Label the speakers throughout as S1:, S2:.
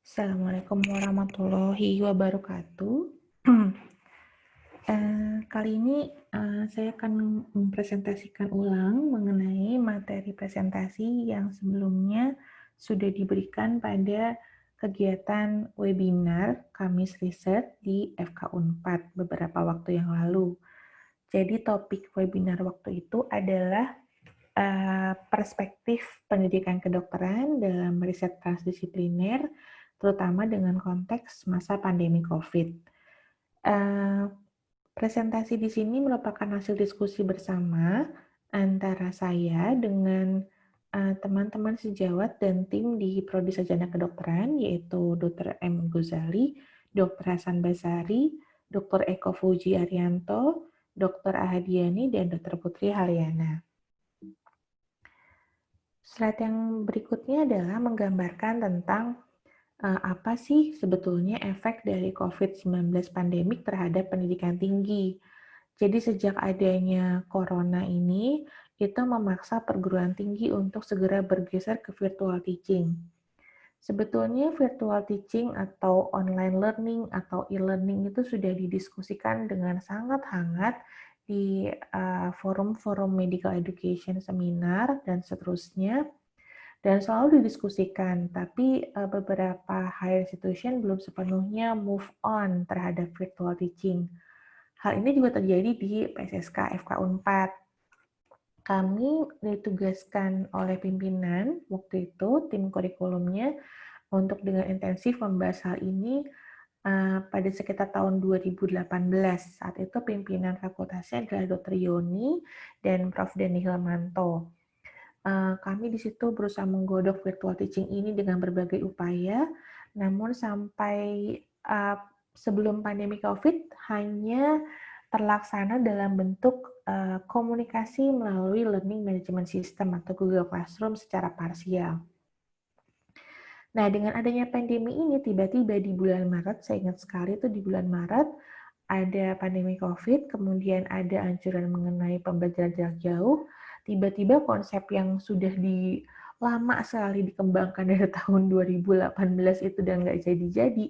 S1: Assalamualaikum warahmatullahi wabarakatuh. Kali ini saya akan mempresentasikan ulang mengenai materi presentasi yang sebelumnya sudah diberikan pada kegiatan webinar Kamis Riset di FK Unpad beberapa waktu yang lalu. Jadi topik webinar waktu itu adalah perspektif pendidikan kedokteran dalam riset transdisipliner, terutama dengan konteks masa pandemi COVID. Presentasi di sini merupakan hasil diskusi bersama antara saya dengan teman-teman sejawat dan tim di Prodi Sarjana Kedokteran, yaitu Dr. M. Ghazali, Dr. Hasan Basari, Dr. Eko Fuji Arianto, Dr. Ahadiani, dan Dr. Putri Haryana. Slide yang berikutnya adalah menggambarkan tentang apa sih sebetulnya efek dari COVID-19 pandemik terhadap pendidikan tinggi. Jadi sejak adanya corona ini, itu memaksa perguruan tinggi untuk segera bergeser ke virtual teaching. Sebetulnya virtual teaching atau online learning atau e-learning itu sudah didiskusikan dengan sangat hangat di forum-forum medical education seminar dan seterusnya, dan selalu didiskusikan, tapi beberapa higher institution belum sepenuhnya move on terhadap virtual teaching. Hal ini juga terjadi di PSSK FK Unpad. Kami ditugaskan oleh pimpinan waktu itu, tim kurikulumnya, untuk dengan intensif membahas hal ini pada sekitar tahun 2018. Saat itu pimpinan fakultasnya adalah Dr. Yoni dan Prof. Denny Hilmanto. Kami di situ berusaha menggodok virtual teaching ini dengan berbagai upaya, namun sampai sebelum pandemi COVID hanya terlaksana dalam bentuk komunikasi melalui Learning Management System atau Google Classroom secara parsial. Nah, dengan adanya pandemi ini, tiba-tiba di bulan Maret, saya ingat sekali itu di bulan Maret, ada pandemi COVID, kemudian ada anjuran mengenai pembelajaran jarak jauh, tiba-tiba konsep yang sudah lama sekali dikembangkan dari tahun 2018 itu dan nggak jadi-jadi,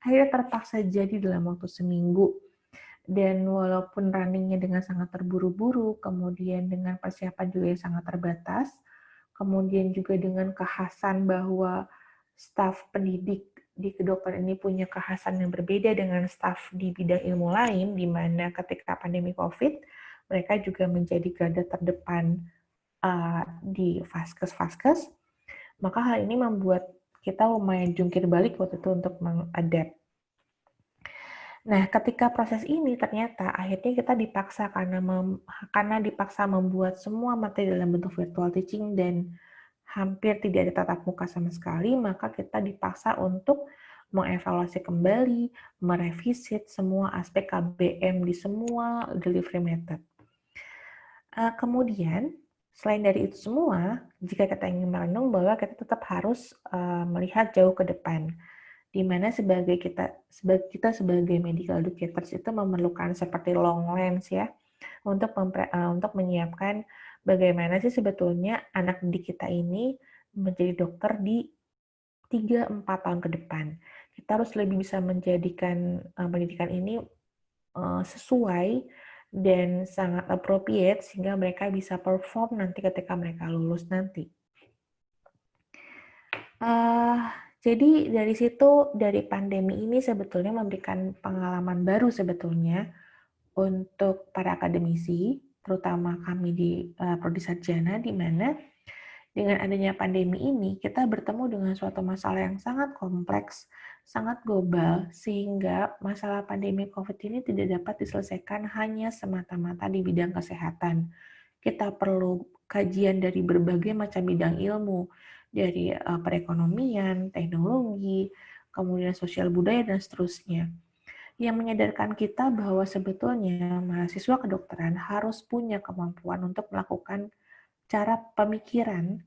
S1: akhirnya terpaksa jadi dalam waktu seminggu. Dan walaupun runningnya dengan sangat terburu-buru, kemudian dengan persiapan juga yang sangat terbatas, kemudian juga dengan kekhasan bahwa staf pendidik di kedokteran ini punya kekhasan yang berbeda dengan staf di bidang ilmu lain, di mana ketika pandemi COVID, mereka juga menjadi garda terdepan di vaskes-vaskes, maka hal ini membuat kita lumayan jungkir balik waktu itu untuk mengadapt. Nah, ketika proses ini ternyata akhirnya kita dipaksa karena dipaksa membuat semua materi dalam bentuk virtual teaching dan hampir tidak ada tatap muka sama sekali, maka kita dipaksa untuk mengevaluasi kembali, merevisit semua aspek KBM di semua delivery method. Kemudian, selain dari itu semua, jika kita ingin merenung bahwa kita tetap harus melihat jauh ke depan, di mana kita sebagai medical educators itu memerlukan seperti long lens ya, untuk menyiapkan bagaimana sih sebetulnya anak didik kita ini menjadi dokter di 3-4 tahun ke depan. Kita harus lebih bisa menjadikan pendidikan ini sesuai dan sangat appropriate sehingga mereka bisa perform nanti ketika mereka lulus nanti. Jadi dari situ, dari pandemi ini sebetulnya memberikan pengalaman baru sebetulnya untuk para akademisi, terutama kami di Prodi Sarjana, di mana dengan adanya pandemi ini kita bertemu dengan suatu masalah yang sangat kompleks, sangat global, sehingga masalah pandemi COVID ini tidak dapat diselesaikan hanya semata-mata di bidang kesehatan. Kita perlu kajian dari berbagai macam bidang ilmu, dari perekonomian, teknologi, kemudian sosial budaya, dan seterusnya. Yang menyadarkan kita bahwa sebetulnya mahasiswa kedokteran harus punya kemampuan untuk melakukan cara pemikiran,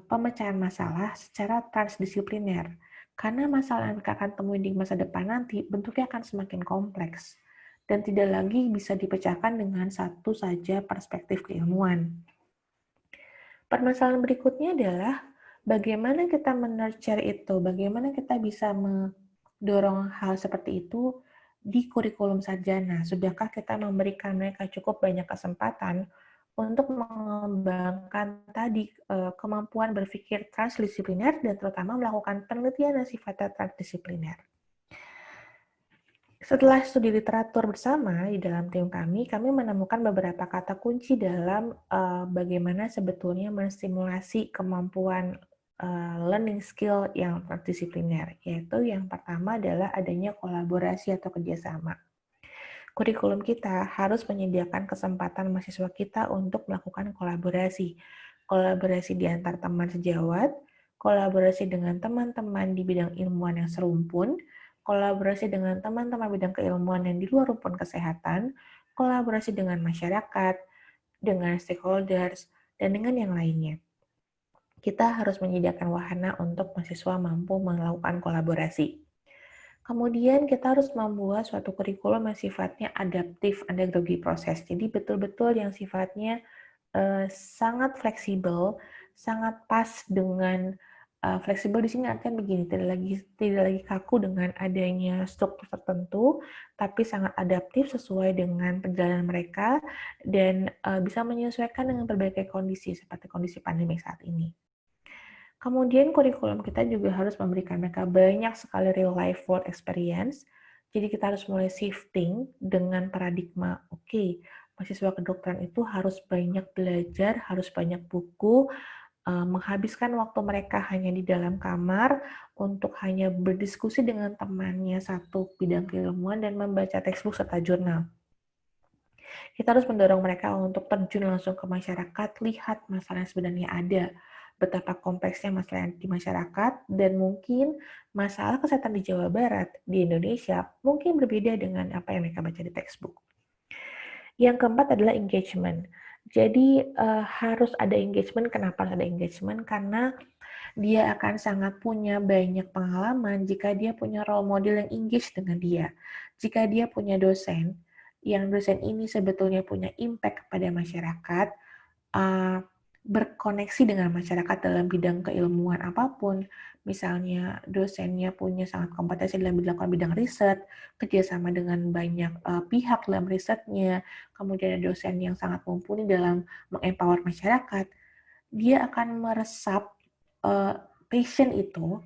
S1: pemecahan masalah secara transdisipliner. Karena masalah yang akan temui di masa depan nanti bentuknya akan semakin kompleks dan tidak lagi bisa dipecahkan dengan satu saja perspektif keilmuan. Permasalahan berikutnya adalah Bagaimana kita men-nurture itu? Bagaimana kita bisa mendorong hal seperti itu di kurikulum sarjana? Sudahkah kita memberikan mereka cukup banyak kesempatan untuk mengembangkan tadi kemampuan berpikir transdisipliner dan terutama melakukan penelitian yang sifatnya transdisipliner? Setelah studi literatur bersama di dalam tim kami menemukan beberapa kata kunci dalam bagaimana sebetulnya menstimulasi kemampuan learning skill yang transdisipliner, yaitu yang pertama adalah adanya kolaborasi atau kerjasama. Kurikulum kita harus menyediakan kesempatan mahasiswa kita untuk melakukan kolaborasi. Kolaborasi di antar teman sejawat, kolaborasi dengan teman-teman di bidang ilmuwan yang serumpun, kolaborasi dengan teman-teman bidang keilmuan yang di luar rumpun kesehatan, kolaborasi dengan masyarakat, dengan stakeholders, dan dengan yang lainnya. Kita harus menyediakan wahana untuk mahasiswa mampu melakukan kolaborasi. Kemudian kita harus membuat suatu kurikulum yang sifatnya adaptif andragogy proses. Jadi betul-betul yang sifatnya sangat fleksibel, sangat pas dengan fleksibel di sini artinya begini, tidak lagi kaku dengan adanya struktur tertentu, tapi sangat adaptif sesuai dengan perjalanan mereka dan bisa menyesuaikan dengan berbagai kondisi seperti kondisi pandemi saat ini. Kemudian kurikulum kita juga harus memberikan mereka banyak sekali real life world experience. Jadi kita harus mulai shifting dengan paradigma, oke, mahasiswa kedokteran itu harus banyak belajar, harus banyak buku, menghabiskan waktu mereka hanya di dalam kamar untuk hanya berdiskusi dengan temannya satu bidang keilmuan dan membaca textbook serta jurnal. Kita harus mendorong mereka untuk terjun langsung ke masyarakat, lihat masalah yang sebenarnya ada, betapa kompleksnya masalah di masyarakat, dan mungkin masalah kesehatan di Jawa Barat, di Indonesia, mungkin berbeda dengan apa yang mereka baca di textbook. Yang keempat adalah engagement. Jadi harus ada engagement. Kenapa harus ada engagement? Karena dia akan sangat punya banyak pengalaman jika dia punya role model yang engage dengan dia. Jika dia punya dosen, yang dosen ini sebetulnya punya impact kepada masyarakat, berkoneksi dengan masyarakat dalam bidang keilmuan apapun, misalnya dosennya punya sangat kompetensi dalam bidang riset, kerjasama dengan banyak pihak dalam risetnya, kemudian ada dosen yang sangat mumpuni dalam mengempower masyarakat, dia akan meresap passion itu,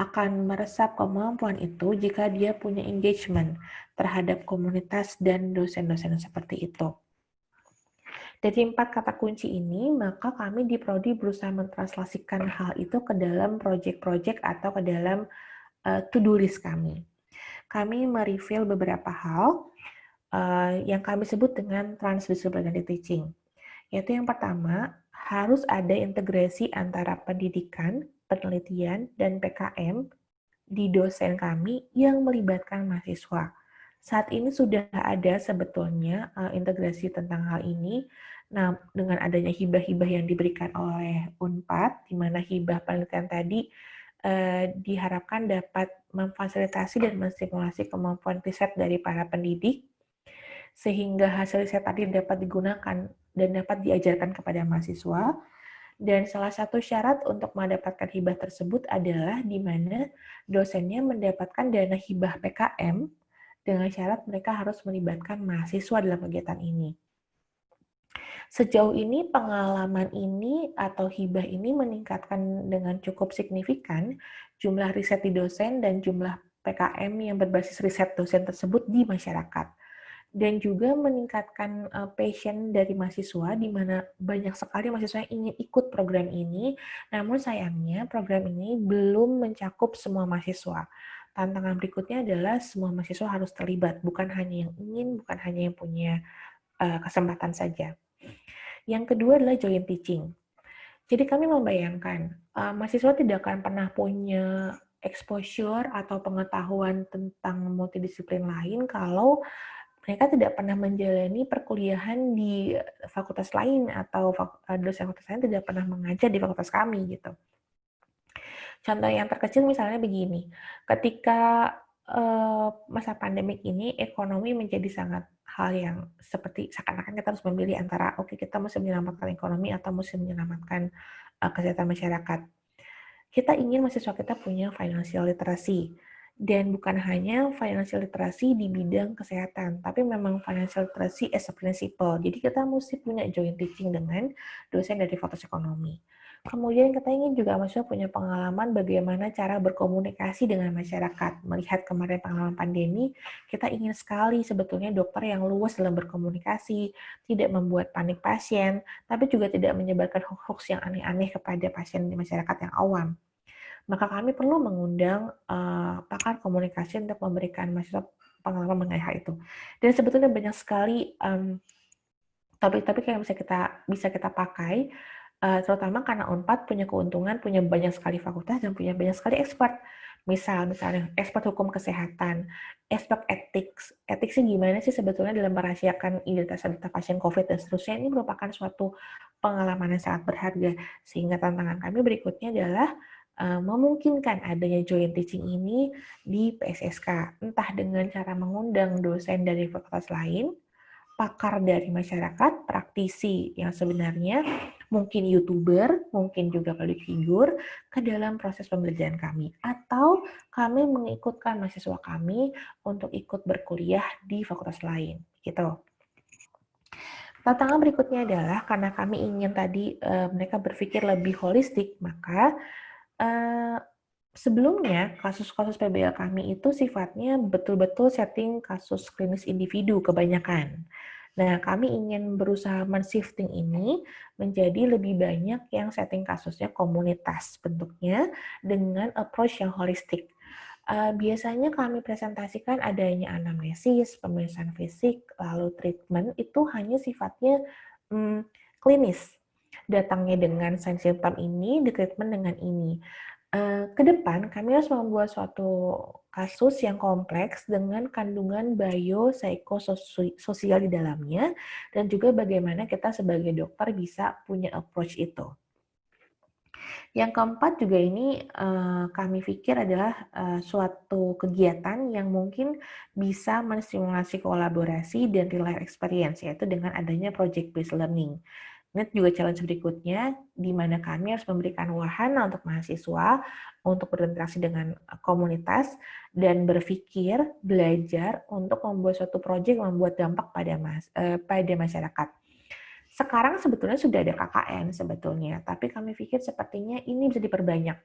S1: akan meresap kemampuan itu jika dia punya engagement terhadap komunitas dan dosen-dosen seperti itu. Dari 4 kata kunci ini, maka kami di Prodi berusaha mentranslasikan hal itu ke dalam project-project atau ke dalam to-do list kami. Kami mereveal beberapa hal yang kami sebut dengan transdisciplinary teaching. Yaitu yang pertama, harus ada integrasi antara pendidikan, penelitian, dan PKM di dosen kami yang melibatkan mahasiswa. Saat ini sudah ada sebetulnya integrasi tentang hal ini. Nah, dengan adanya hibah-hibah yang diberikan oleh Unpad, di mana hibah penelitian tadi diharapkan dapat memfasilitasi dan menstimulasi kemampuan riset dari para pendidik, sehingga hasil riset tadi dapat digunakan dan dapat diajarkan kepada mahasiswa. Dan salah satu syarat untuk mendapatkan hibah tersebut adalah di mana dosennya mendapatkan dana hibah PKM dengan syarat mereka harus melibatkan mahasiswa dalam kegiatan ini. Sejauh ini pengalaman ini atau hibah ini meningkatkan dengan cukup signifikan jumlah riset di dosen dan jumlah PKM yang berbasis riset dosen tersebut di masyarakat. Dan juga meningkatkan passion dari mahasiswa, di mana banyak sekali mahasiswa yang ingin ikut program ini, namun sayangnya program ini belum mencakup semua mahasiswa. Tantangan berikutnya adalah semua mahasiswa harus terlibat, bukan hanya yang ingin, bukan hanya yang punya kesempatan saja. Yang kedua adalah joint teaching. Jadi kami membayangkan, mahasiswa tidak akan pernah punya exposure atau pengetahuan tentang multidisiplin lain kalau mereka tidak pernah menjalani perkuliahan di fakultas lain atau dosen fakultas lain tidak pernah mengajar di fakultas kami gitu. Contoh yang terkecil misalnya begini, ketika masa pandemik ini ekonomi menjadi sangat hal yang seperti seakan-akan kita harus memilih antara oke kita mesti menyelamatkan ekonomi atau mesti menyelamatkan kesehatan masyarakat. kita ingin mahasiswa kita punya financial literacy. Dan bukan hanya financial literacy di bidang kesehatan, tapi memang financial literacy as a principle. Jadi kita mesti punya joint teaching dengan dosen dari fakultas ekonomi. Kemudian kita ingin juga mahasiswa punya pengalaman bagaimana cara berkomunikasi dengan masyarakat. Melihat kemarin pengalaman pandemi, kita ingin sekali sebetulnya dokter yang luas dalam berkomunikasi, tidak membuat panik pasien, tapi juga tidak menyebarkan hoax yang aneh-aneh kepada pasien di masyarakat yang awam. Maka kami perlu mengundang pakar komunikasi untuk memberikan mahasiswa pengalaman mengenai hal itu. Dan sebetulnya banyak sekali topik-topik yang bisa kita pakai, terutama karena Unpad punya keuntungan, punya banyak sekali fakultas dan punya banyak sekali expert. Misalnya expert hukum kesehatan, expert ethics. Ethics-nya gimana sih sebetulnya dalam merahasiakan identitas data pasien COVID dan seterusnya. Ini merupakan suatu pengalaman yang sangat berharga. Sehingga tantangan kami berikutnya adalah memungkinkan adanya joint teaching ini di PSSK, entah dengan cara mengundang dosen dari fakultas lain, pakar dari masyarakat, praktisi yang sebenarnya mungkin YouTuber, mungkin juga public figure ke dalam proses pembelajaran kami. Atau kami mengikutkan mahasiswa kami untuk ikut berkuliah di fakultas lain. Gitu. Tantangan berikutnya adalah karena kami ingin tadi mereka berpikir lebih holistik, maka sebelumnya kasus-kasus PBL kami itu sifatnya betul-betul setting kasus klinis individu kebanyakan. Nah, kami ingin berusaha men-shifting ini menjadi lebih banyak yang setting kasusnya komunitas bentuknya dengan approach yang holistik. Biasanya kami presentasikan adanya anamnesis, pemeriksaan fisik, lalu treatment itu hanya sifatnya klinis. Datangnya dengan sign symptom ini, di treatment dengan ini. Ke depan kami harus membuat suatu kasus yang kompleks dengan kandungan biopsikososial di dalamnya dan juga bagaimana kita sebagai dokter bisa punya approach itu. Yang keempat juga ini kami pikir adalah suatu kegiatan yang mungkin bisa menstimulasi kolaborasi dan real life experience, yaitu dengan adanya project based learning. Ini juga challenge berikutnya, di mana kami harus memberikan wahana untuk mahasiswa untuk berinteraksi dengan komunitas dan berpikir, belajar untuk membuat suatu proyek yang membuat dampak pada masyarakat. Sekarang sebetulnya sudah ada KKN sebetulnya, tapi kami pikir sepertinya ini bisa diperbanyak.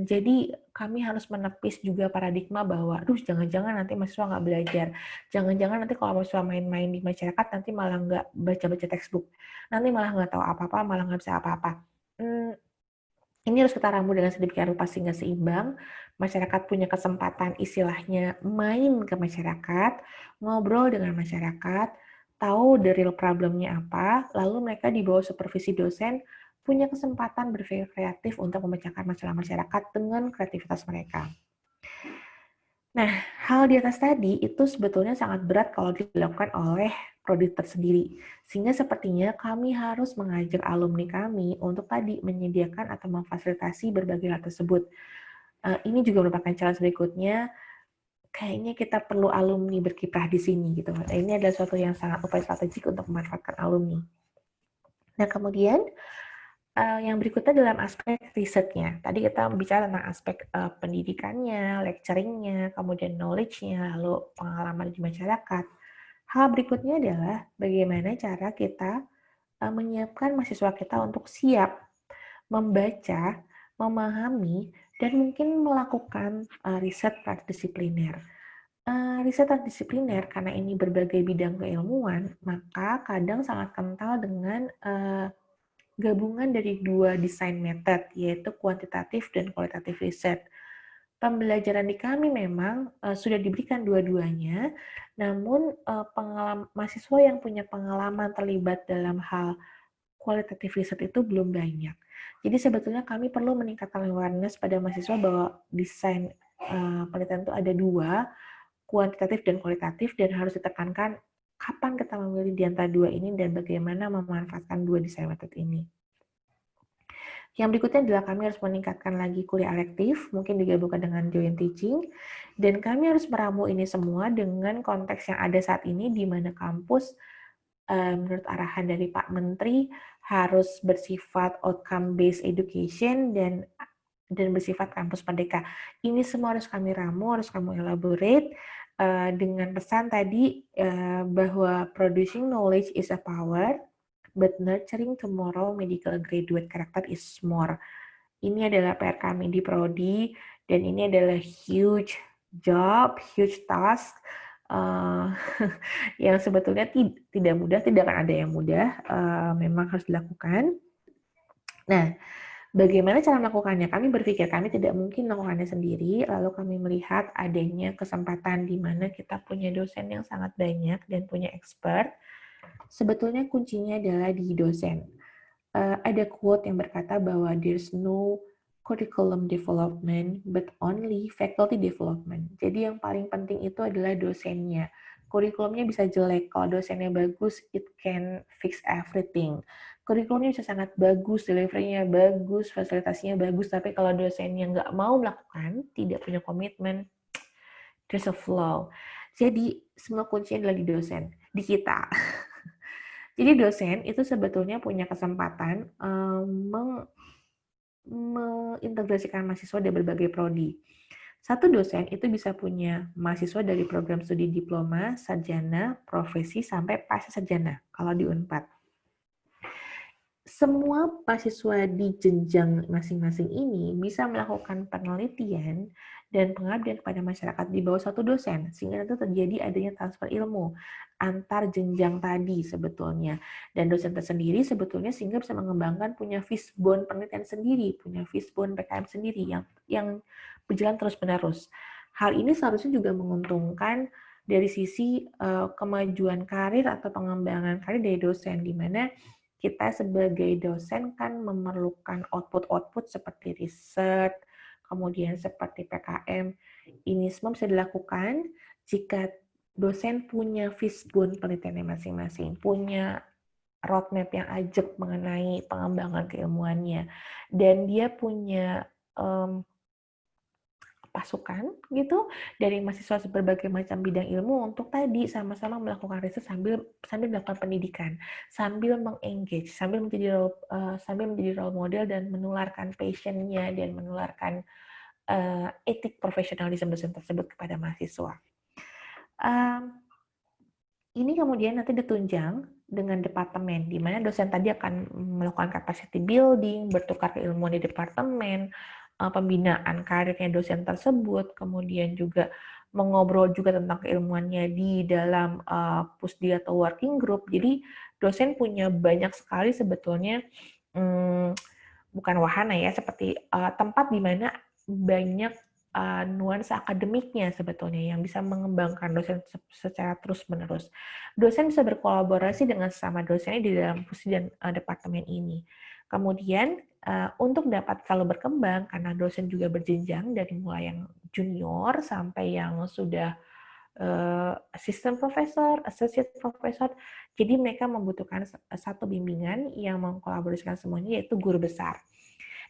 S1: Jadi kami harus menepis juga paradigma bahwa, aduh jangan-jangan nanti mahasiswa nggak belajar, jangan-jangan nanti kalau mahasiswa main-main di masyarakat nanti malah nggak baca-baca textbook, nanti malah nggak tahu apa-apa, malah nggak bisa apa-apa. Ini harus kita ramu dengan sedemikian rupa sehingga seimbang, masyarakat punya kesempatan istilahnya main ke masyarakat, ngobrol dengan masyarakat, tahu the real problemnya apa, lalu mereka di bawah supervisi dosen punya kesempatan berpikir kreatif untuk memecahkan masalah masyarakat dengan kreativitas mereka. Nah, hal di atas tadi itu sebetulnya sangat berat kalau dilakukan oleh prodi tersendiri. Sehingga sepertinya kami harus mengajak alumni kami untuk tadi menyediakan atau memfasilitasi berbagai hal tersebut. Ini juga merupakan challenge berikutnya, kayaknya kita perlu alumni berkiprah di sini gitu. Ini adalah suatu yang sangat upaya strategik untuk memanfaatkan alumni. Nah, kemudian yang berikutnya dalam aspek risetnya. Tadi kita bicara tentang aspek pendidikannya, lecturingnya, kemudian knowledge-nya, lalu pengalaman di masyarakat. Hal berikutnya adalah bagaimana cara kita menyiapkan mahasiswa kita untuk siap membaca, memahami, dan mungkin melakukan riset transdisipliner. Riset transdisipliner, karena ini berbagai bidang keilmuan, maka kadang sangat kental dengan gabungan dari dua design method, yaitu kuantitatif dan kualitatif riset. Pembelajaran di kami memang sudah diberikan dua-duanya, namun mahasiswa yang punya pengalaman terlibat dalam hal kualitatif riset itu belum banyak. Jadi sebetulnya kami perlu meningkatkan awareness pada mahasiswa bahwa desain penelitian itu ada dua, kuantitatif dan kualitatif, dan harus ditekankan kapan kita memilih di antara dua ini dan bagaimana memanfaatkan dua desain metode ini. Yang berikutnya adalah kami harus meningkatkan lagi kuliah elektif, mungkin digabungkan dengan joint teaching, dan kami harus meramu ini semua dengan konteks yang ada saat ini, di mana kampus menurut arahan dari Pak Menteri harus bersifat outcome based education dan dan bersifat kampus merdeka. Ini semua harus kami ramu, harus kamu elaborate dengan pesan tadi bahwa producing knowledge is a power, but nurturing tomorrow medical graduate character is more. Ini adalah PR kami di Prodi, dan ini adalah huge job, huge task, yang sebetulnya tidak mudah, tidak akan ada yang mudah, memang harus dilakukan. Nah, bagaimana cara melakukannya? Kami berpikir kami tidak mungkin melakukannya sendiri, lalu kami melihat adanya kesempatan di mana kita punya dosen yang sangat banyak dan punya expert. Sebetulnya kuncinya adalah di dosen. Ada quote yang berkata bahwa there's no curriculum development, but only faculty development. Jadi yang paling penting itu adalah dosennya. Kurikulumnya bisa jelek, kalau dosennya bagus, it can fix everything. Kurikulumnya bisa sangat bagus, delivery-nya bagus, fasilitasinya bagus, tapi kalau dosennya nggak mau melakukan, tidak punya komitmen, there's a flaw. Jadi semua kuncinya adalah di dosen, di kita. Jadi dosen itu sebetulnya punya kesempatan mengintegrasikan mahasiswa dari berbagai prodi. Satu dosen itu bisa punya mahasiswa dari program studi diploma, sarjana, profesi, sampai pasca sarjana kalau di Unpad. Semua mahasiswa di jenjang masing-masing ini bisa melakukan penelitian dan pengabdian kepada masyarakat di bawah satu dosen, sehingga nanti terjadi adanya transfer ilmu antar jenjang tadi sebetulnya. Dan dosen tersendiri sebetulnya sehingga bisa mengembangkan punya fishbone penelitian sendiri, punya fishbone PKM sendiri yang berjalan terus-menerus. Hal ini seharusnya juga menguntungkan dari sisi kemajuan karir atau pengembangan karir dari dosen, di mana kita sebagai dosen kan memerlukan output-output seperti riset, kemudian seperti PKM. Ini semua bisa dilakukan jika dosen punya fishbone penelitiannya masing-masing, punya roadmap yang ajak mengenai pengembangan keilmuannya, dan dia punya pasukan gitu dari mahasiswa berbagai macam bidang ilmu untuk tadi sama-sama melakukan riset sambil melakukan pendidikan, sambil mengengage, sambil menjadi role model dan menularkan passion-nya dan menularkan etik profesionalisme dosen tersebut kepada mahasiswa. Ini kemudian nanti ditunjang dengan departemen, di mana dosen tadi akan melakukan capacity building, bertukar keilmuan di departemen, pembinaan karirnya dosen tersebut, kemudian juga mengobrol juga tentang keilmuannya di dalam pusdi atau working group. Jadi dosen punya banyak sekali sebetulnya bukan wahana ya, seperti tempat di mana banyak nuansa akademiknya sebetulnya yang bisa mengembangkan dosen secara terus-menerus. Dosen bisa berkolaborasi dengan sesama dosennya di dalam pusdi dan departemen ini. Kemudian untuk dapat selalu berkembang, karena dosen juga berjenjang dari mulai yang junior sampai yang sudah assistant professor, associate professor, jadi mereka membutuhkan satu bimbingan yang mengkolaborasikan semuanya, yaitu guru besar.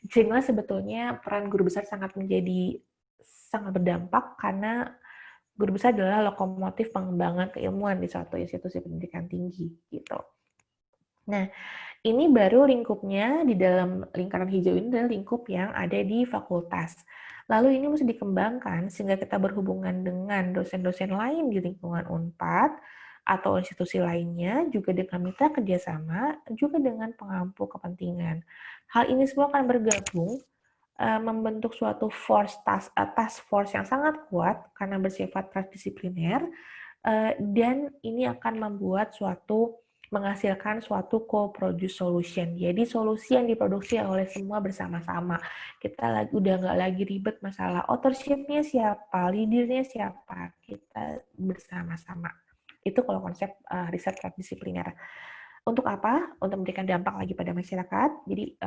S1: Sehingga sebetulnya peran guru besar sangat berdampak karena guru besar adalah lokomotif pengembangan keilmuan di suatu institusi pendidikan tinggi gitu. Nah, ini baru lingkupnya di dalam lingkaran hijau ini adalah lingkup yang ada di fakultas. Lalu ini mesti dikembangkan sehingga kita berhubungan dengan dosen-dosen lain di lingkungan Unpad atau institusi lainnya, juga dengan mitra kerjasama, juga dengan pengampu kepentingan. Hal ini semua akan bergabung membentuk suatu task force yang sangat kuat karena bersifat transdisipliner, dan ini akan menghasilkan suatu co-produce solution. Jadi solusi yang diproduksi oleh semua bersama-sama. Kita udah nggak lagi ribet masalah authorship-nya siapa, leader-nya siapa. Kita bersama-sama. Itu kalau konsep riset transdisipliner. Untuk apa? Untuk memberikan dampak lagi pada masyarakat. Jadi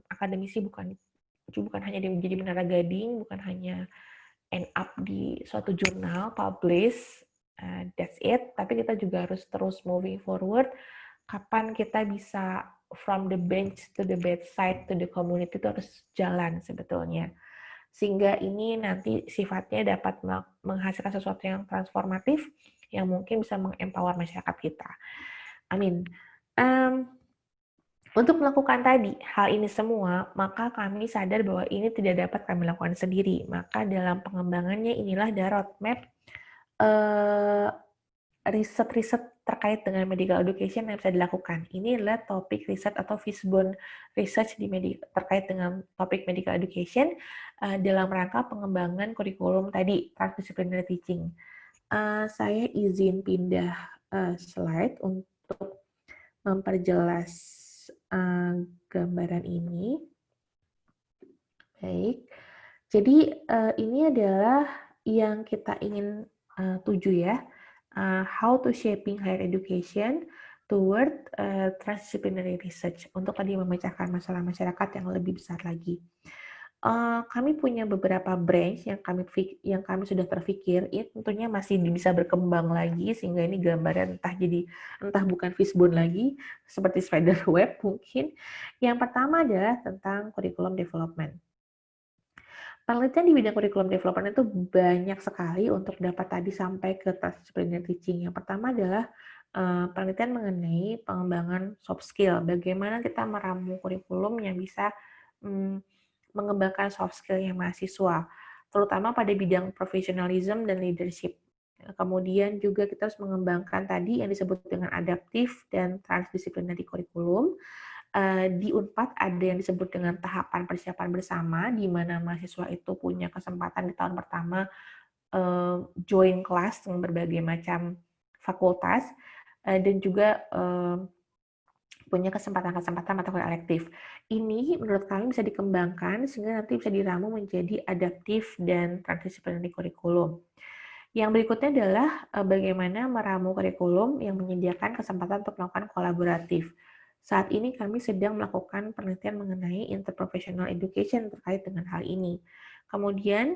S1: akademisi bukan hanya menjadi menara gading, bukan hanya end up di suatu jurnal, publish, that's it. Tapi kita juga harus terus moving forward. Kapan kita bisa from the bench to the bedside to the community itu harus jalan sebetulnya. Sehingga ini nanti sifatnya dapat menghasilkan sesuatu yang transformatif, yang mungkin bisa mengempower masyarakat kita. Amin. Untuk melakukan tadi, hal ini semua, maka kami sadar bahwa ini tidak dapat kami lakukan sendiri. Maka dalam pengembangannya inilah ada roadmap riset-riset terkait dengan medical education yang bisa dilakukan. Ini adalah topik riset atau fishbone research terkait dengan topik medical education dalam rangka pengembangan kurikulum tadi, transdisciplinary teaching. Saya izin pindah slide untuk memperjelas gambaran ini. Baik, jadi ini adalah yang kita ingin tuju ya, how to shaping higher education toward transdisciplinary research untuk tadi memecahkan masalah masyarakat yang lebih besar lagi. Kami punya beberapa branch yang kami sudah terfikir, ini tentunya masih bisa berkembang lagi sehingga ini gambaran entah bukan fishbone lagi seperti spider web mungkin. Yang pertama adalah tentang curriculum development. Penelitian di bidang curriculum development itu banyak sekali untuk dapat tadi sampai ke transdisciplinary teaching. Yang pertama adalah penelitian mengenai pengembangan soft skill. Bagaimana kita meramu kurikulum yang bisa mengembangkan soft skill-nya mahasiswa, terutama pada bidang professionalism dan leadership. Kemudian juga kita harus mengembangkan tadi yang disebut dengan adaptif dan transdisciplinary kurikulum. Di Unpad ada yang disebut dengan tahapan persiapan bersama, di mana mahasiswa itu punya kesempatan di tahun pertama join kelas dengan berbagai macam fakultas, dan juga punya kesempatan-kesempatan mata kuliah elektif. Ini menurut kami bisa dikembangkan sehingga nanti bisa diramu menjadi adaptif dan transdisciplinary kurikulum. Yang berikutnya adalah bagaimana meramu kurikulum yang menyediakan kesempatan untuk melakukan kolaboratif. Saat ini kami sedang melakukan penelitian mengenai interprofessional education terkait dengan hal ini. Kemudian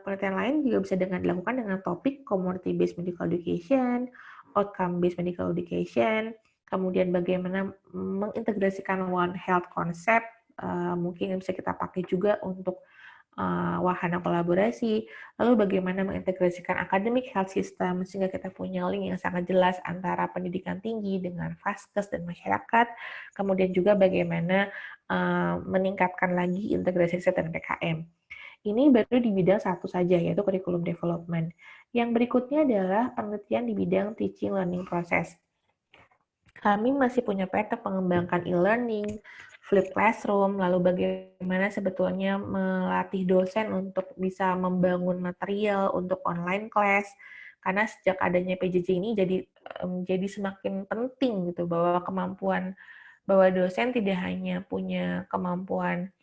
S1: penelitian lain juga bisa dilakukan dengan topik community-based medical education, outcome-based medical education, kemudian bagaimana mengintegrasikan One Health concept, mungkin bisa kita pakai juga untuk wahana kolaborasi, lalu bagaimana mengintegrasikan academic health system sehingga kita punya link yang sangat jelas antara pendidikan tinggi dengan vaskes dan masyarakat, kemudian juga bagaimana meningkatkan lagi integrasi riset dan PKM. Ini baru di bidang satu saja, yaitu curriculum development. Yang berikutnya adalah penelitian di bidang teaching learning process. Kami masih punya PR untuk mengembangkan e-learning, flip classroom, lalu bagaimana sebetulnya melatih dosen untuk bisa membangun material untuk online class. Karena sejak adanya PJJ ini jadi semakin penting gitu bahwa dosen tidak hanya punya kemampuan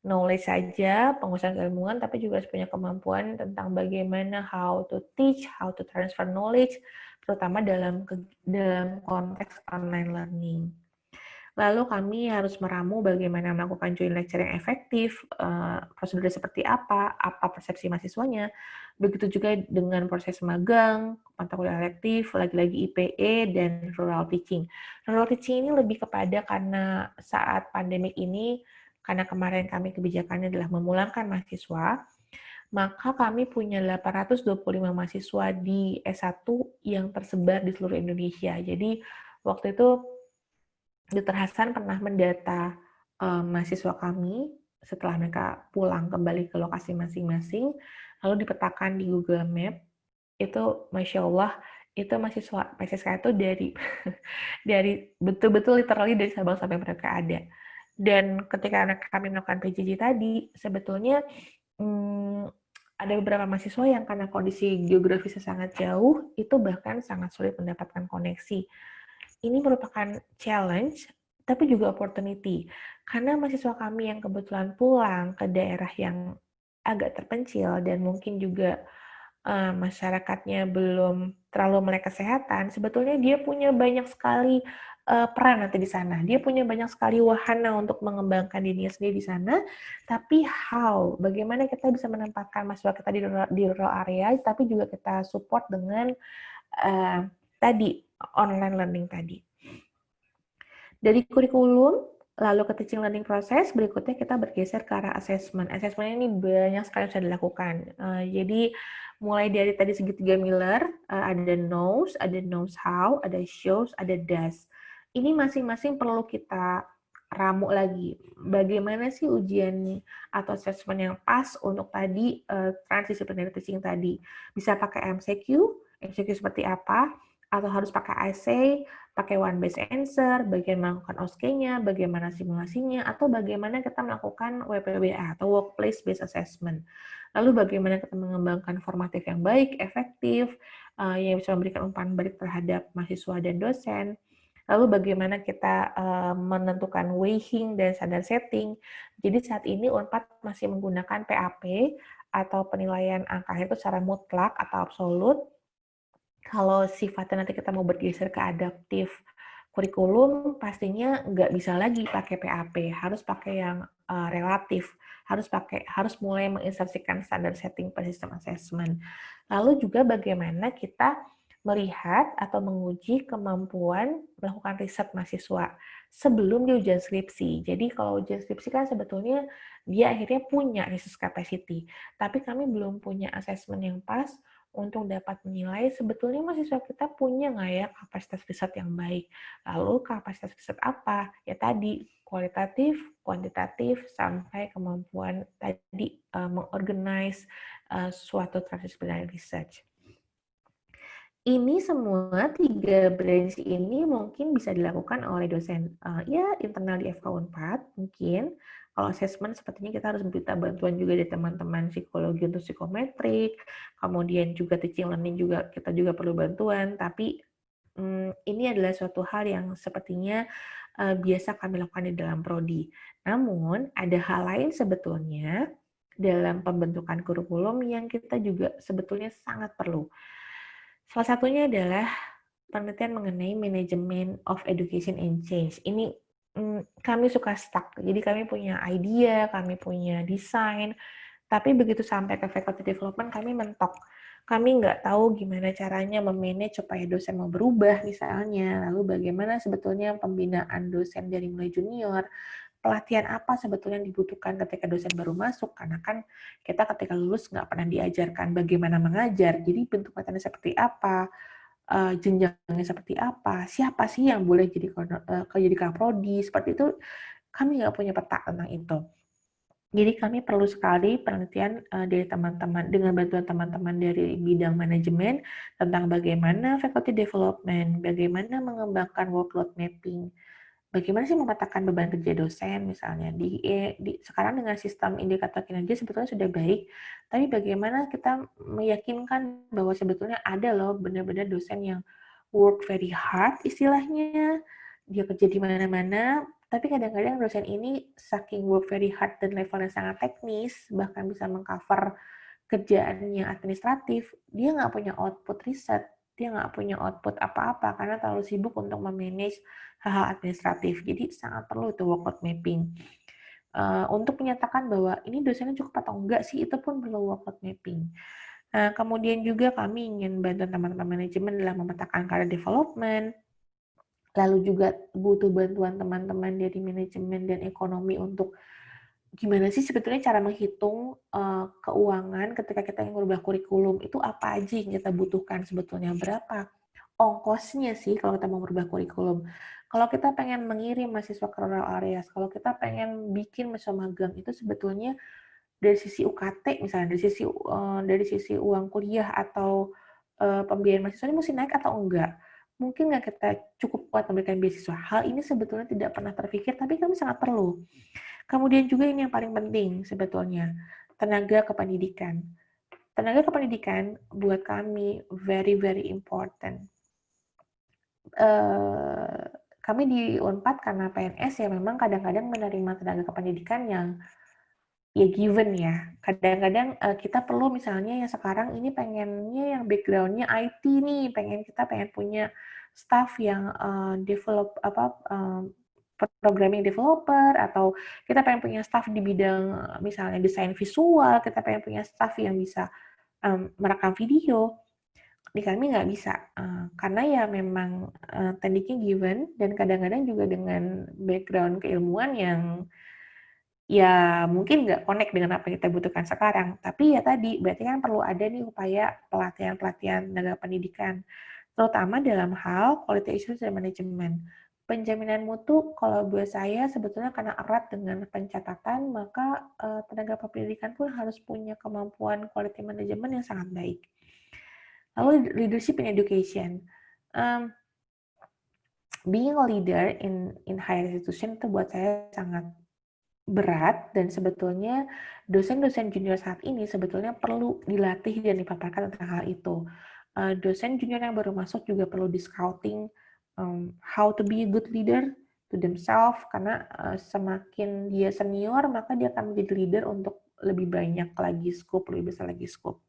S1: knowledge saja, penguasaan keilmuan, tapi juga harus punya kemampuan tentang bagaimana how to teach, how to transfer knowledge, terutama dalam konteks online learning. Lalu kami harus meramu bagaimana melakukan joint lecture yang efektif, prosedur seperti apa persepsi mahasiswanya, begitu juga dengan proses magang, mata kuliah elektif, lagi-lagi IPE, dan rural teaching. Rural teaching ini lebih kepada karena saat pandemik ini, karena kemarin kami kebijakannya adalah memulangkan mahasiswa, maka kami punya 825 mahasiswa di S1 yang tersebar di seluruh Indonesia. Jadi waktu itu Dr. Hasan pernah mendata mahasiswa kami setelah mereka pulang kembali ke lokasi masing-masing, lalu dipetakan di Google Map, itu Masya Allah, itu mahasiswa PSSK itu dari betul-betul literally dari Sabang sampai Merauke ada. Dan ketika kami melakukan PJJ tadi, sebetulnya ada beberapa mahasiswa yang karena kondisi geografisnya sangat jauh, itu bahkan sangat sulit mendapatkan koneksi. Ini merupakan challenge, tapi juga opportunity. Karena mahasiswa kami yang kebetulan pulang ke daerah yang agak terpencil dan mungkin juga masyarakatnya belum terlalu melek kesehatan, sebetulnya dia punya banyak sekali peran nanti di sana. Dia punya banyak sekali wahana untuk mengembangkan dirinya sendiri di sana, tapi bagaimana kita bisa menempatkan mahasiswa kita di rural area, tapi juga kita support dengan tadi, online learning tadi. Dari kurikulum, lalu ke teaching learning process, berikutnya kita bergeser ke arah assessment. Assessment ini banyak sekali bisa dilakukan. Jadi mulai dari tadi segitiga Miller, ada knows how, ada shows, ada does. Ini masing-masing perlu kita ramu lagi. Bagaimana sih ujiannya atau assessment yang pas untuk tadi transdisciplinary teaching tadi? Bisa pakai MCQ seperti apa? Atau harus pakai essay, pakai one based answer, bagaimana melakukan OSCE-nya, bagaimana simulasinya, atau bagaimana kita melakukan WPBA atau Workplace Based Assessment. Lalu bagaimana kita mengembangkan formatif yang baik, efektif, yang bisa memberikan umpan balik terhadap mahasiswa dan dosen. Lalu bagaimana kita menentukan weighing dan standard setting. Jadi saat ini Unpad masih menggunakan PAP atau penilaian angka itu secara mutlak atau absolut. Kalau sifatnya nanti kita mau bergeser ke adaptif kurikulum, pastinya nggak bisa lagi pakai PAP, harus pakai yang relatif, harus mulai menginsersikan standar setting per sistem assessment. Lalu juga bagaimana kita melihat atau menguji kemampuan melakukan riset mahasiswa sebelum dia ujian skripsi. Jadi kalau ujian skripsi kan sebetulnya dia akhirnya punya research capacity, tapi kami belum punya assessment yang pas untuk dapat menilai sebetulnya mahasiswa kita punya nggak ya kapasitas riset yang baik. Lalu kapasitas riset apa? Ya tadi, kualitatif, kuantitatif, sampai kemampuan tadi mengorganize suatu transdisciplinary research. Ini semua 3 branch ini mungkin bisa dilakukan oleh dosen ya internal di FK Unpad mungkin. Kalau assessment sepertinya kita harus minta bantuan juga dari teman-teman psikologi untuk psikometrik, kemudian juga teaching learning juga kita juga perlu bantuan, tapi ini adalah suatu hal yang sepertinya biasa kami lakukan di dalam prodi. Namun ada hal lain sebetulnya dalam pembentukan kurikulum yang kita juga sebetulnya sangat perlu. Salah satunya adalah penelitian mengenai manajemen of education and change. Ini kami suka stuck. Jadi kami punya idea, kami punya desain, tapi begitu sampai ke faculty development kami mentok. Kami nggak tahu gimana caranya memanage supaya dosen mau berubah misalnya. Lalu bagaimana sebetulnya pembinaan dosen dari mulai junior, pelatihan apa sebetulnya yang dibutuhkan ketika dosen baru masuk, karena kan kita ketika lulus nggak pernah diajarkan bagaimana mengajar, jadi bentuk pelatihannya seperti apa, jenjangnya seperti apa, siapa sih yang boleh jadi kaprodi, seperti itu kami nggak punya peta tentang itu. Jadi kami perlu sekali penelitian dari teman-teman, dengan bantuan teman-teman dari bidang manajemen, tentang bagaimana faculty development, bagaimana mengembangkan workload mapping, bagaimana sih memetakan beban kerja dosen misalnya sekarang dengan sistem indikator kinerja sebetulnya sudah baik, tapi bagaimana kita meyakinkan bahwa sebetulnya ada loh benar-benar dosen yang work very hard istilahnya, dia kerja di mana-mana, tapi kadang-kadang dosen ini saking work very hard dan levelnya sangat teknis, bahkan bisa mengcover kerjaannya administratif, dia nggak punya output riset, dia nggak punya output apa-apa karena terlalu sibuk untuk memanage hal-hal administratif. Jadi sangat perlu itu workload mapping. Untuk menyatakan bahwa ini dosennya cukup atau enggak sih, itu pun perlu workload mapping. Nah, kemudian juga kami ingin bantuan teman-teman manajemen dalam memetakan career development, lalu juga butuh bantuan teman-teman dari manajemen dan ekonomi untuk gimana sih sebetulnya cara menghitung keuangan ketika kita ingin merubah kurikulum, itu apa aja yang kita butuhkan sebetulnya, berapa ongkosnya sih kalau kita mau merubah kurikulum. Kalau kita pengen mengirim mahasiswa ke rural areas, kalau kita pengen bikin mahasiswa magang, itu sebetulnya dari sisi UKT misalnya, dari sisi uang kuliah atau pembiayaan mahasiswa ini mesti naik atau enggak? Mungkin nggak kita cukup kuat memberikan beasiswa? Hal ini sebetulnya tidak pernah terpikir, tapi kami sangat perlu. Kemudian juga ini yang paling penting sebetulnya, tenaga kependidikan. Tenaga kependidikan buat kami very very important. Kami di Unpad karena PNS ya memang kadang-kadang menerima tenaga kependidikan yang ya given ya. Kadang-kadang kita perlu misalnya yang sekarang ini pengennya yang background-nya IT nih, kita pengen punya staff yang programming developer, atau kita pengen punya staff di bidang misalnya desain visual, kita pengen punya staff yang bisa merekam video. Di kami nggak bisa, karena ya memang tekniknya given dan kadang-kadang juga dengan background keilmuan yang ya mungkin nggak connect dengan apa yang kita butuhkan sekarang. Tapi ya tadi, berarti kan perlu ada nih upaya pelatihan-pelatihan tenaga pendidikan, terutama dalam hal quality assurance dan manajemen. Penjaminan mutu kalau buat saya sebetulnya karena erat dengan pencatatan, maka tenaga pendidikan pun harus punya kemampuan quality management yang sangat baik. Lalu leadership in education. Um, Being a leader in higher institution itu buat saya sangat berat, dan sebetulnya dosen-dosen junior saat ini sebetulnya perlu dilatih dan dipaparkan tentang hal itu. Dosen junior yang baru masuk juga perlu di-scouting how to be a good leader to themselves, karena semakin dia senior maka dia akan menjadi leader untuk lebih banyak lagi scope, lebih besar lagi scope.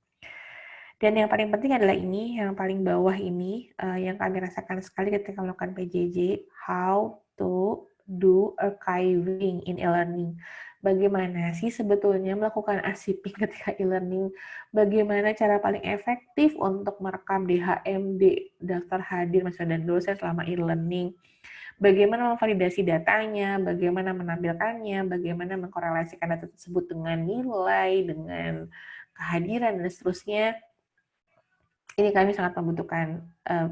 S1: Dan yang paling penting adalah ini, yang paling bawah ini, yang kami rasakan sekali ketika melakukan PJJ, how to do archiving in e-learning. Bagaimana sih sebetulnya melakukan arsiping ketika e-learning? Bagaimana cara paling efektif untuk merekam DHMD, daftar hadir mahasiswa dan dosen selama e-learning? Bagaimana memvalidasi datanya, bagaimana menampilkannya, bagaimana mengkorelasikan data tersebut dengan nilai, dengan kehadiran, dan seterusnya. Ini kami sangat membutuhkan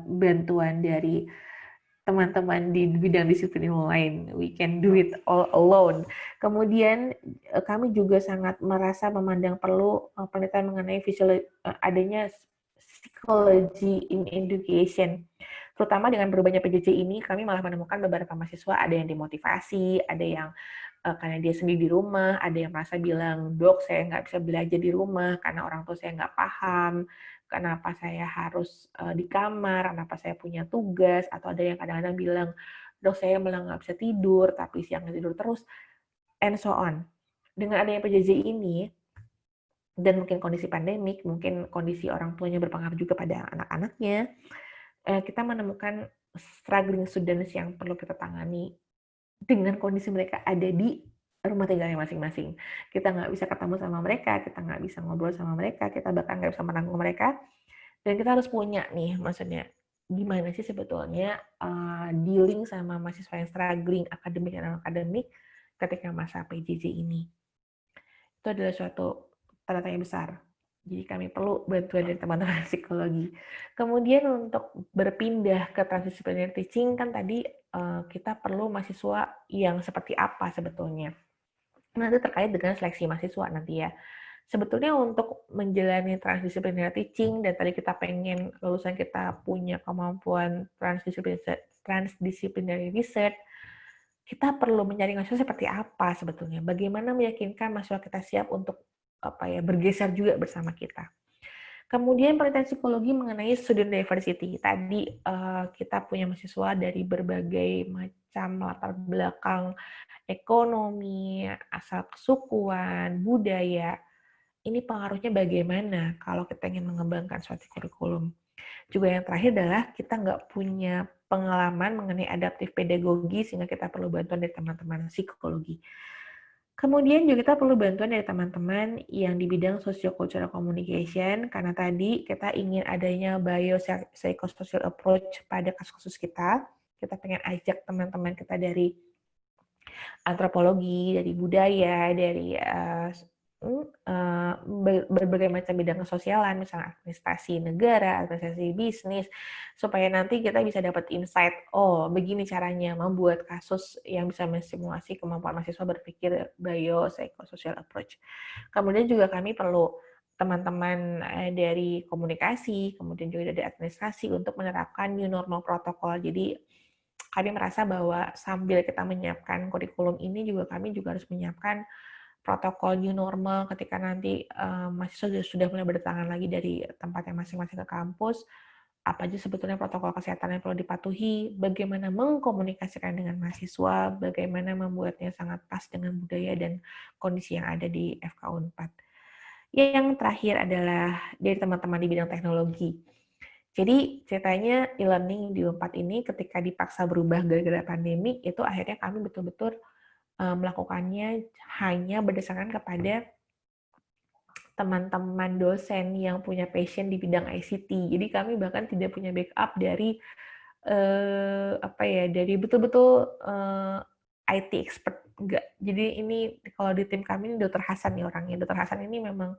S1: bantuan dari teman-teman di bidang disiplin ilmu lain. We can do it all alone. Kemudian kami juga sangat merasa memandang perlu penelitian mengenai adanya psychology in education. Terutama dengan berubahnya PJJ ini, kami malah menemukan beberapa mahasiswa ada yang dimotivasi, ada yang karena dia sendiri di rumah, ada yang merasa bilang, "Dok, saya nggak bisa belajar di rumah karena orang tua saya nggak paham, kenapa saya harus di kamar, kenapa saya punya tugas," atau ada yang kadang-kadang bilang, "Dok, saya malah nggak bisa tidur, tapi siang tidur terus," and so on. Dengan adanya PJJ ini, dan mungkin kondisi pandemik, mungkin kondisi orang tuanya berpengaruh juga pada anak-anaknya, kita menemukan struggling students yang perlu kita tangani dengan kondisi mereka ada di rumah tinggalnya masing-masing. Kita nggak bisa ketemu sama mereka, kita nggak bisa ngobrol sama mereka, kita bahkan nggak bisa menanggung mereka, dan kita harus punya nih, maksudnya gimana sih sebetulnya dealing sama mahasiswa yang struggling akademik dan non-akademik ketika masa PJJ ini. Itu adalah suatu tanda tanya besar. Jadi kami perlu bantuan dari teman-teman psikologi. Kemudian untuk berpindah ke transdisciplinary teaching, kan tadi kita perlu mahasiswa yang seperti apa sebetulnya. Nanti terkait dengan seleksi mahasiswa nanti ya. Sebetulnya untuk menjalani transdisciplinary teaching, dan tadi kita pengen lulusan kita punya kemampuan transdisciplinary research, kita perlu mencari mahasiswa seperti apa sebetulnya. Bagaimana meyakinkan mahasiswa kita siap untuk bergeser juga bersama kita. Kemudian penelitian psikologi mengenai student diversity. Tadi kita punya mahasiswa dari berbagai macam latar belakang ekonomi, asal kesukuan, budaya. Ini pengaruhnya bagaimana kalau kita ingin mengembangkan suatu kurikulum. Juga yang terakhir adalah kita nggak punya pengalaman mengenai adaptif pedagogi, sehingga kita perlu bantuan dari teman-teman psikologi. Kemudian juga kita perlu bantuan dari teman-teman yang di bidang socio-cultural communication, karena tadi kita ingin adanya biopsychosocial approach pada kasus-kasus kita. Kita pengen ajak teman-teman kita dari antropologi, dari budaya, dari berbagai macam bidang kesosialan, misalnya administrasi negara, administrasi bisnis, supaya nanti kita bisa dapat insight, oh begini caranya membuat kasus yang bisa mensimulasi kemampuan mahasiswa berpikir biopsychosocial approach. Kemudian juga kami perlu teman-teman dari komunikasi, kemudian juga dari administrasi untuk menerapkan new normal protokol. Jadi kami merasa bahwa sambil kita menyiapkan kurikulum ini, juga kami juga harus menyiapkan protokol new normal ketika nanti mahasiswa sudah mulai berdatangan lagi dari tempatnya masing-masing ke kampus, apa aja sebetulnya protokol kesehatan yang perlu dipatuhi, bagaimana mengkomunikasikan dengan mahasiswa, bagaimana membuatnya sangat pas dengan budaya dan kondisi yang ada di FK Unpad. Yang terakhir adalah dari teman-teman di bidang teknologi. Jadi ceritanya e-learning di Unpad ini ketika dipaksa berubah gara-gara pandemi, itu akhirnya kami betul-betul melakukannya hanya berdasarkan kepada teman-teman dosen yang punya passion di bidang ICT. Jadi kami bahkan tidak punya backup dari dari betul-betul IT expert, enggak. Jadi ini kalau di tim kami ini Dr. Hasan nih orangnya. Dr. Hasan ini memang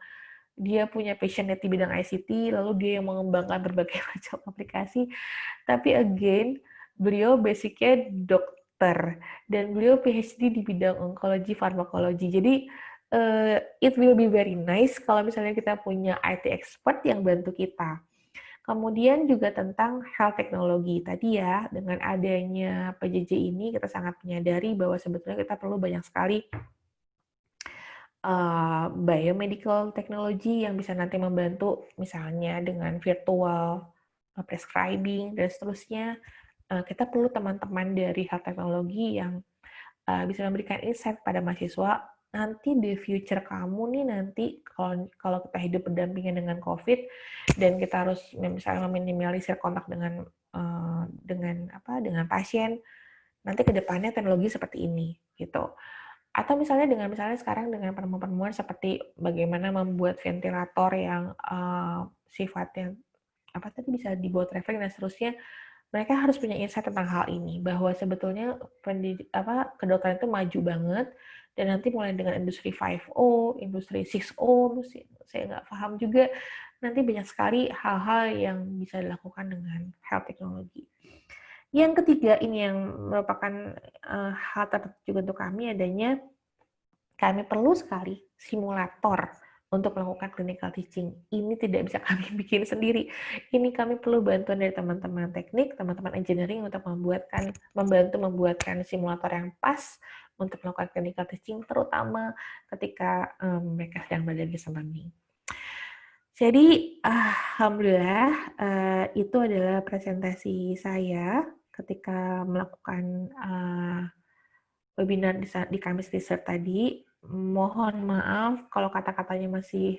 S1: dia punya passion di bidang ICT, lalu dia yang mengembangkan berbagai macam aplikasi. Tapi again, Beliau basicnya dokter dan beliau PhD di bidang onkologi farmakologi. Jadi it will be very nice kalau misalnya kita punya IT expert yang bantu kita. Kemudian juga tentang health technology tadi ya, dengan adanya PJJ ini kita sangat menyadari bahwa sebetulnya kita perlu banyak sekali biomedical technology yang bisa nanti membantu misalnya dengan virtual prescribing dan seterusnya. Kita perlu teman-teman dari health technology yang bisa memberikan insight pada mahasiswa nanti the future kamu nih nanti kalau kita hidup berdampingan dengan COVID dan kita harus misalnya meminimalisir kontak dengan pasien, nanti ke depannya teknologi seperti ini gitu. Atau misalnya sekarang dengan penemuan-penemuan seperti bagaimana membuat ventilator yang sifatnya bisa dibuat traveling dan seterusnya, mereka harus punya insight tentang hal ini bahwa sebetulnya kedokteran itu maju banget dan nanti mulai dengan industri 5.0, industri 6.0, saya nggak paham juga, nanti banyak sekali hal-hal yang bisa dilakukan dengan health technology. Yang ketiga ini yang merupakan hal tertentu juga untuk kami perlu sekali simulator untuk melakukan clinical teaching. Ini tidak bisa kami bikin sendiri. Ini kami perlu bantuan dari teman-teman teknik, teman-teman engineering untuk membantu membuatkan simulator yang pas untuk melakukan clinical teaching, terutama ketika mereka sedang berada di pandemi. Jadi, alhamdulillah itu adalah presentasi saya ketika melakukan webinar di Kamis Research tadi. Mohon maaf kalau kata-katanya masih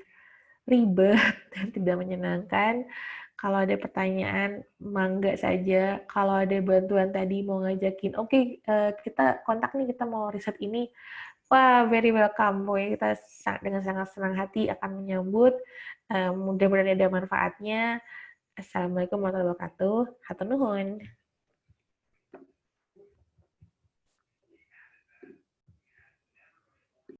S1: ribet dan tidak menyenangkan. Kalau ada pertanyaan, mangga saja. Kalau ada bantuan tadi mau ngajakin, oke, kita kontak nih, kita mau riset ini. Wah, very welcome. Pokoknya kita dengan sangat senang hati akan menyambut. Mudah-mudahan ada manfaatnya. Assalamualaikum warahmatullahi wabarakatuh. Hatur nuhun.